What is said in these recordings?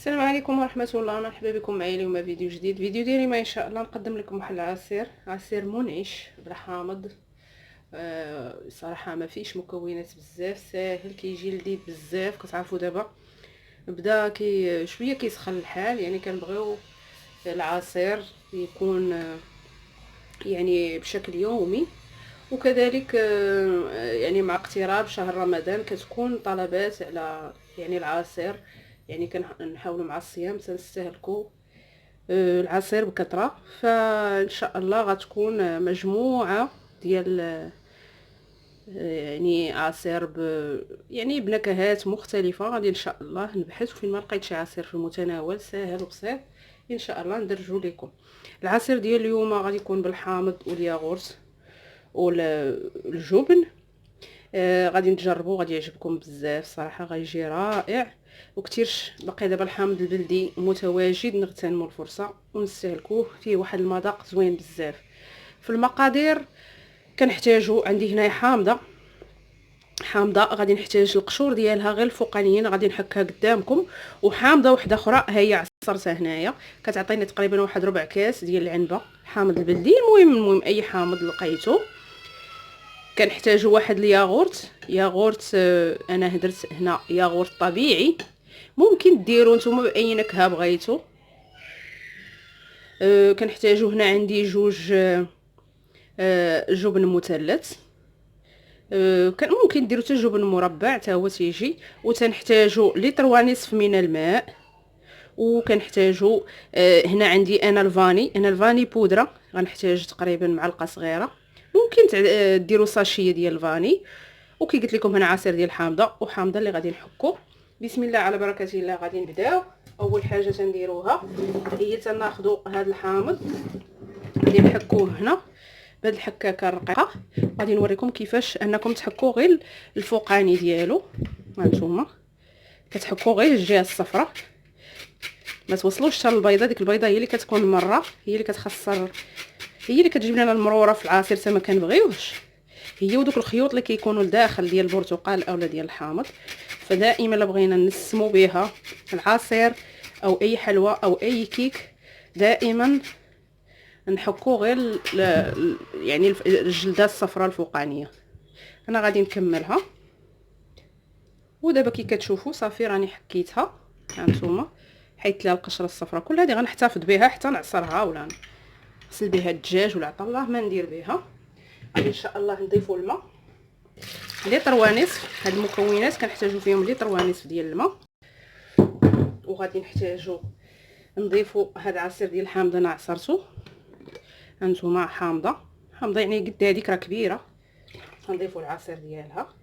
السلام عليكم ورحمه الله. مرحبا بكم معايا اليوم فيديو جديد. فيديو ديالي ما ان شاء الله نقدم لكم واحد عصير منعش بالحامض. صراحه ما فيش مكونات بزاف، ساهل، كيجي لذيذ بزاف. كتعرفوا دابا بدا شويه كيسخن الحال، يعني كنبغيو العصير يكون يعني بشكل يومي. وكذلك يعني مع اقتراب شهر رمضان كتكون طلبات على يعني العصير، يعني كنحاولوا مع الصيام تنستهلكوا العصير بكثره. فان شاء الله غتكون مجموعه ديال يعني عصير يعني بنكهات مختلفه. غادي ان شاء الله نبحث وفين ما لقيت شي عصير في المتناول ساهل وبسيط ان شاء الله ندرجو لكم. العصير ديال اليوم غادي يكون بالحامض والياغورت والجبن. غادي نجربوا، غادي يعجبكم بزاف صراحه، غيجي رائع وكتيرش. باقي دابا الحامض البلدي متواجد، نغتنموا الفرصه ونستهلكوه، فيه واحد المذاق زوين بزاف. في المقادير كنحتاجوا، عندي هنايا حامضه غادي نحتاج القشور ديالها غير الفوقانيين، غادي نحكها قدامكم. وحامضه واحده اخرى هي عصرتها هنايا كتعطيني تقريبا واحد ربع كاس ديال العنبه حامض البلدي. المهم اي حامض لقيتو. كنحتاجوا واحد ياغورت انا درت هنا ياغورت طبيعي، ممكن ديروا نتوما باي نكهه بغيتو. كنحتاجوا هنا عندي جوج جبن مثلث. كان ممكن ديروا حتى جبن مربع حتى هو تيجي. وتنحتاجوا لتر ونصف من الماء. وكنحتاجوا هنا عندي انا الفاني بودره، غنحتاج تقريبا معلقه صغيره. ممكن ديروا ساشيه ديال الفاني. وكي قلت لكم هنا عصير ديال الحامضه وحامضه اللي غادي نحكو. بسم الله على بركه الله. غادي نبداو. اول حاجه تنديروها هي تناخذوا هذا الحامض غادي نحكوه هنا بهاد الحكاكه الرقيقه. غادي نوريكم كيفاش انكم تحكوا غير الفوقاني ديالو. هانتوما كتحكوا غير الجهه الصفراء، ما توصلوش حتى للبيضه. ديك البيضه هي اللي كتكون مره، هي اللي كتخسر، هي اللي كتجيب لنا المروره في العصير حتى ما كنبغيوش. هي ودوك الخيوط اللي كيكونوا لداخل ديال البرتقال اولا ديال الحامض. فدائما الا بغينا نسمو بها العصير او اي حلوى او اي كيك، دائما نحكو غير يعني الجلده الصفراء الفوقانيه. انا غادي نكملها. ودابا كي كتشوفوا صافي راني حكيتها. هانتوما حيت لها القشره الصفراء كل هذه غنحتفظ بها حتى نعصرها ولا نغسل بها الدجاج ولا عطا الله ما ندير بها. غادي ان شاء الله نضيفوا الماء لتر ونصف. هاد المكونات كنحتاجوا فيهم لتر ونصف ديال الماء. وغادي نحتاجوا نضيفوا هاد العصير ديال الحامضه انا عصرته. هانتوما حامضه يعني قد هذيك راه كبيره. غنضيفوا العصير ديالها.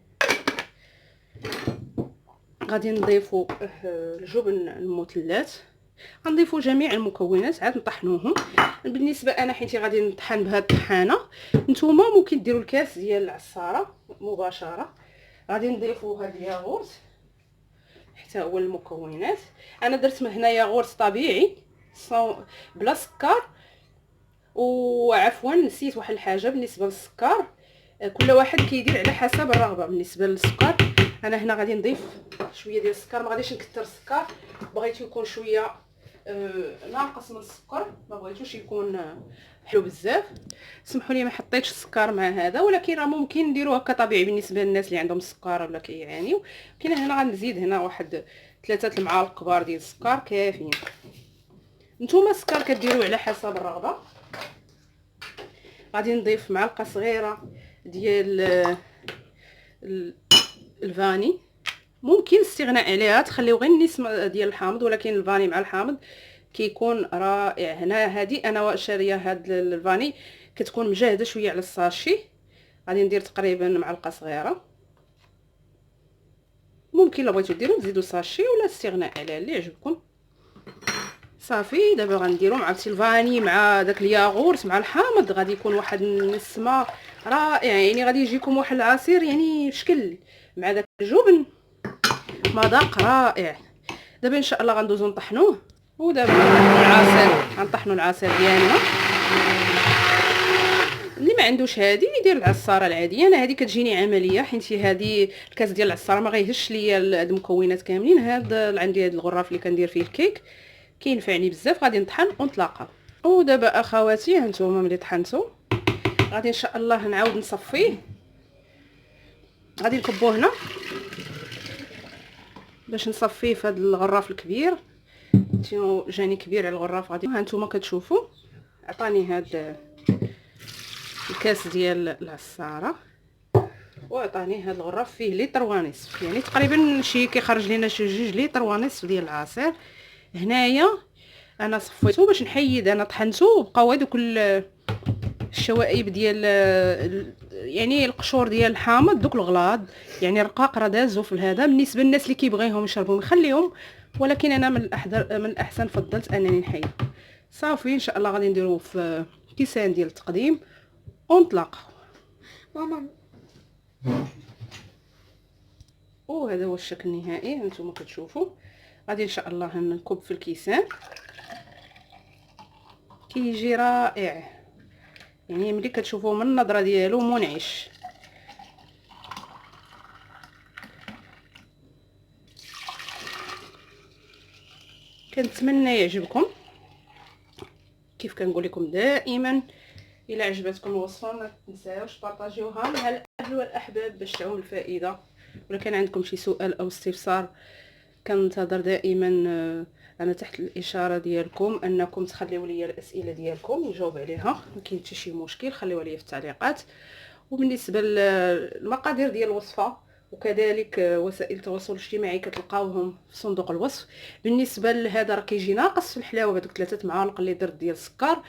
غادي نضيفوا الجبن المثلث. غنضيفوا جميع المكونات عاد نطحنوهم. بالنسبه انا حيت غادي نطحن بهاد الطحانه، نتوما ممكن ديروا الكاس ديال العصاره مباشره. غادي نضيفوا هاد الياغورت حتى هو المكونات. انا درت من هنا ياغورت طبيعي بلا سكر. وعفوا نسيت واحد الحاجه بالنسبه للسكر، كل واحد كيدير على حسب الرغبه. بالنسبه للسكر انا هنا غادي نضيف شويه ديال السكر، ما غاديش نكثر السكر، بغيتو يكون شويه ناقص من السكر، ما بغيتوش يكون حلو بزاف. سمحوا لي ما حطيتش السكر مع هذا، ولكن راه ممكن نديروه هكا طبيعي بالنسبه للناس اللي عندهم السكر ولا كيعانيو. كاين هنا غنزيد هنا واحد 3 المعالق كبار ديال السكر كافيين. نتوما السكر كديروه على حسب الرغبه. غادي نضيف معلقه صغيره ديال الفاني، ممكن الاستغناء عليها تخليو غير النسمه ديال الحامض، ولكن الفاني مع الحامض كيكون رائع. هنا هذه انا شاريه هاد الفاني كتكون مجهده شويه على الساشي. غادي ندير تقريبا معلقه صغيره. ممكن لو بغيتو ديروا تزيدوا ساشي ولا استغناء عليه اللي يعجبكم. صافي دابا غنديروا مع الفاني مع داك الياغورت مع الحامض، غادي يكون واحد النسمه رائعه. يعني غادي يجيكم واحد العصير يعني شكل مع داك الجبن، مذاق رائع. دابا ان شاء الله غندوزو نطحنوه. ودابا غنطحنوا العصير ديالنا. اللي ما عندوش هذه يدير العصاره العاديه. انا هذه كتجيني عمليه، حيت هذه الكاس ديال العصاره ما غيهش ليا هاد المكونات كاملين. هذا عندي هذا الغراف اللي كندير فيه الكيك كينفعني بزاف. غادي نطحن ونتلاقى. ودابا اخواتي هانتوما ملي طحنتو غادي ان شاء الله نعاود نصفيه. غادي نكبوه هنا باش نصفيه في هذا الغراف الكبير. جاني كبير على الغراف. غادي هانتوما كتشوفوا عطاني هاد الكاس ديال العصاره وعطاني هاد الغراف فيه لتر ونصف، يعني تقريبا شي كيخرج لنا شي 2 لتر ونصف ديال العصير. هنايا انا صفيته باش نحيد، انا طحنته وبقاو هذوك الشوائب ديال يعني القشور ديال الحامض دوك الغلاض، يعني رقاق راه دازو في هذا. بالنسبه للناس اللي كيبغيهم يشربوا نخليهم، ولكن انا من الاحسن فضلت انني نحيد. صافي ان شاء الله غادي نديروه في كيسان ديال التقديم ونطلقوا. ماما وهذا هو الشكل النهائي هانتوما كتشوفوا. غادي ان شاء الله نكب في الكيسان. كيجي رائع، يعني ملي كتشوفوه من النظره ديالو منعش. كنتمنى يعجبكم. كيف كنقول لكم دائما، الا عجبتكم الوصفه ما تنساوش بارطاجيوها مع الاهل والاحباب باش تعم الفائده. ولا كان عندكم شي سؤال او استفسار كنتظر دائما انا تحت الاشاره ديالكم انكم تخليوا لي الاسئله ديالكم نجاوب عليها. ما كاين حتى شي مشكل، خليوها لي في التعليقات. وبالنسبه للمقادير ديال الوصفه وكذلك وسائل التواصل الاجتماعي كتلقاوهم في صندوق الوصف. بالنسبه لهذا راه كيجي ناقص في الحلاوه بهذوك 3 معالق اللي درت ديال السكر.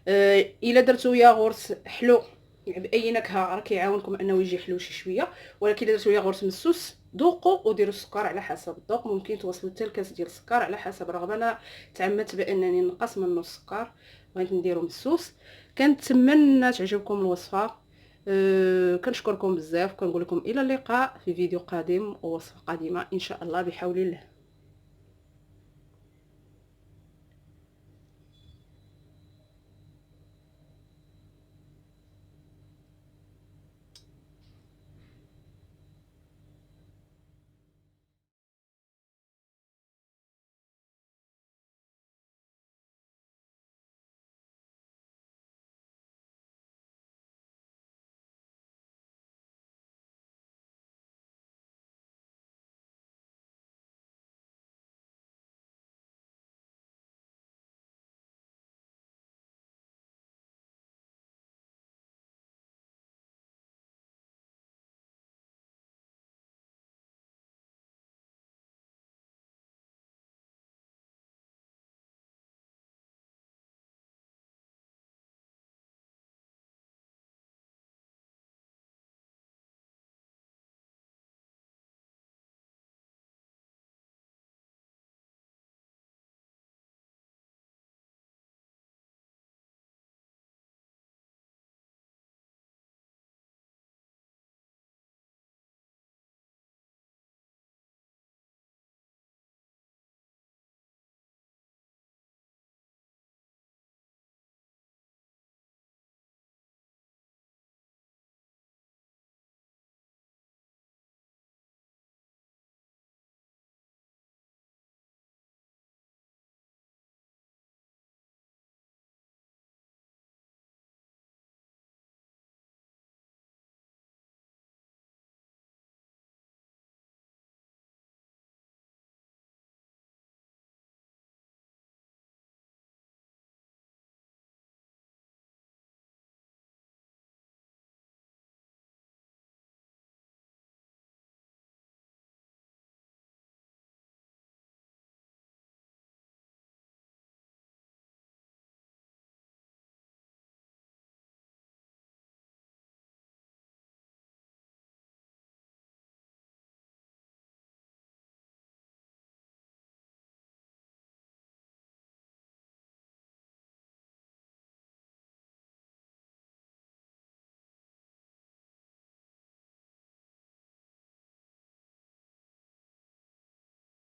الا درتو ياغورت حلو باي نكهه راه كيعاونكم انه يجي حلو شي شويه. ولكن الا درتو ياغورت مسوس ذوقوا وديروا السكر على حسب الذوق. ممكن توصلوا حتى الكاس ديال السكر على حسب الرغبه. انا تعمدت بانني نقص من نص السكر، بغيت نديرو مسوس. كنتمنى تعجبكم الوصفه. كنشكركم بزاف، كنقول لكم الى اللقاء في فيديو قادم ووصفه قادمه ان شاء الله بحول الله.